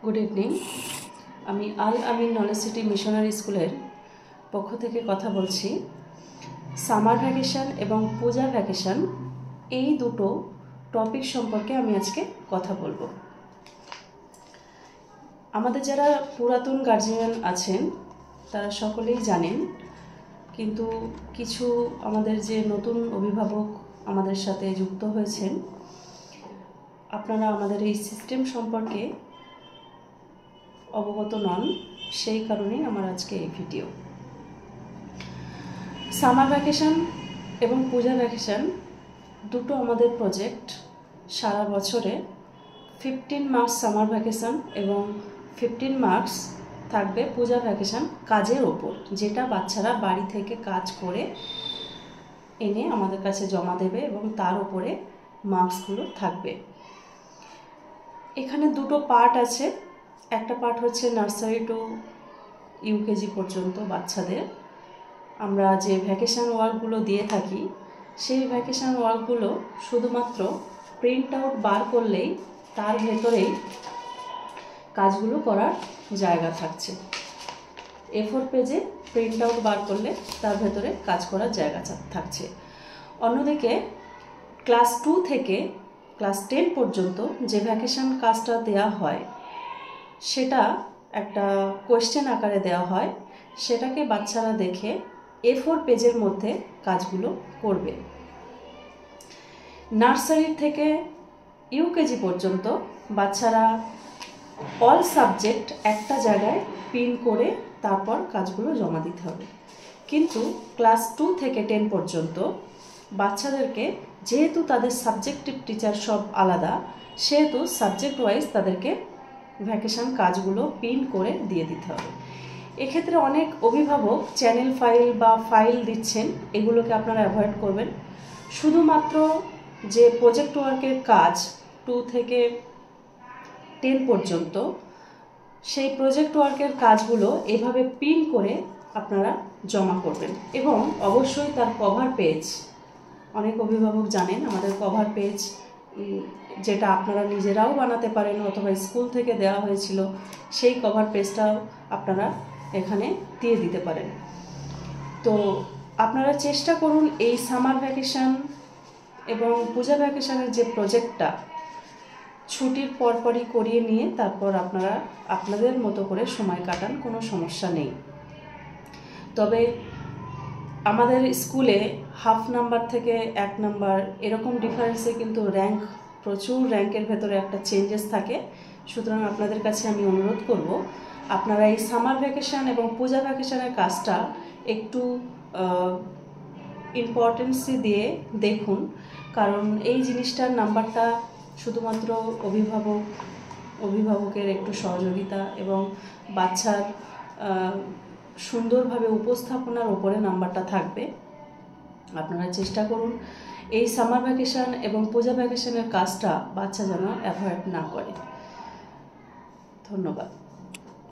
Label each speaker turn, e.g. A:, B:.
A: Good evening আমি আল আমিন knowledge city missionary স্কুলের পক্ষ থেকে কথা বলছি। সামার ভ্যাকেশন এবং পূজা ভ্যাকেশন এই দুটো টপিক সম্পর্কে আমি আজকে কথা বলবো। আমাদের যারা পুরাতন গার্জিয়ান আছেন তারা সকলেই জানেন, কিন্তু কিছু আমাদের যে নতুন অভিভাবক আমাদের সাথে যুক্ত হয়েছেন, আপনারা আমাদের এই সিস্টেম সম্পর্কে অবগত নন, সেই কারণেই আমার আজকে এই ভিডিও। সামার ভ্যাকেশন এবং পূজা ভ্যাকেশন দুটো আমাদের প্রজেক্ট। সারা বছরে 15 মার্কস সামার ভ্যাকেশন এবং 15 মার্কস থাকবে পূজা ভ্যাকেশন কাজের ওপর, যেটা বাচ্চারা বাড়ি থেকে কাজ করে এনে আমাদের কাছে জমা দেবে এবং তার উপরে মার্কসগুলো থাকবে। এখানে দুটো পার্ট আছে। একটা পার্ট হচ্ছে নার্সারি টু ইউকেজি পর্যন্ত বাচ্চাদের আমরা যে ভ্যাকেশন ওয়ার্কগুলো দিয়ে থাকি, সেই ভ্যাকেশন ওয়ার্কগুলো শুধুমাত্র প্রিন্ট আউট বার করলেই তার ভেতরেই কাজগুলো করার জায়গা থাকছে। A4 পেজে প্রিন্ট আউট বার করলে তার ভেতরে কাজ করার জায়গা থাকছে। অন্যদিকে ক্লাস 2 থেকে ক্লাস 10 পর্যন্ত যে ভ্যাকেশন কাজটা দেওয়া হয়, সেটা একটা কোয়েশ্চেন আকারে দেওয়া হয়। সেটাকে বাচ্চারা দেখে A4 পেজের মধ্যে কাজগুলো করবে। নার্সারি থেকে ইউকেজি পর্যন্ত বাচ্চারা অল সাবজেক্ট একটা জায়গায় পিন করে তারপর কাজগুলো জমা দিতে হবে। কিন্তু ক্লাস 2 থেকে 10 পর্যন্ত বাচ্চাদেরকে, যেহেতু তাদের সাবজেক্টিভ টিচার সব আলাদা, সেহেতু সাবজেক্ট ওয়াইজ তাদেরকে ভ্যাকেশন কাজগুলো পিন করে দিয়ে দিতে হবে। এক্ষেত্রে অনেক অভিভাবক চ্যানেল ফাইল বা ফাইল দিচ্ছেন, এগুলোকে আপনারা অ্যাভয়েড করবেন। শুধুমাত্র যে প্রজেক্ট ওয়ার্কের কাজ 2 থেকে 10 পর্যন্ত, সেই প্রজেক্ট ওয়ার্কের কাজগুলো এভাবে পিন করে আপনারা জমা করবেন। এবং অবশ্যই তার কভার পেজ, অনেক অভিভাবক জানেন আমাদের কভার পেজ, যেটা আপনারা নিজেরাও বানাতে পারেন অথবা স্কুল থেকে দেওয়া হয়েছিল, সেই কভার পেজটাও আপনারা এখানে দিয়ে দিতে পারেন। তো আপনারা চেষ্টা করুন এই সামার ভ্যাকেশন এবং পূজা ভ্যাকেশনের যে প্রজেক্টটা ছুটির পরপরই করিয়ে নিয়ে তারপর আপনারা আপনাদের মতো করে সময় কাটান, কোনো সমস্যা নেই। তবে আমাদের স্কুলে হাফ নাম্বার থেকে 1 নাম্বার এরকম ডিফারেন্সে কিন্তু র্যাঙ্ক, প্রচুর র্যাঙ্কের ভেতরে একটা চেঞ্জেস থাকে। সুতরাং আপনাদের কাছে আমি অনুরোধ করব, আপনারা এই সামার ভ্যাকেশন এবং পূজা ভ্যাকেশনের কাজটা একটু ইম্পর্টেন্সি দিয়ে দেখুন, কারণ এই জিনিসটার নাম্বারটা শুধুমাত্র অভিভাবকের একটু সহযোগিতা এবং বাচ্চার সুন্দরভাবে উপস্থাপনার উপরে নাম্বারটা থাকবে। আপনারা চেষ্টা করুন এই সামার ভ্যাকেশন এবং পূজা ভ্যাকেশনের কাজটা বাচ্চা যেন অ্যাভয়েড না করে। ধন্যবাদ।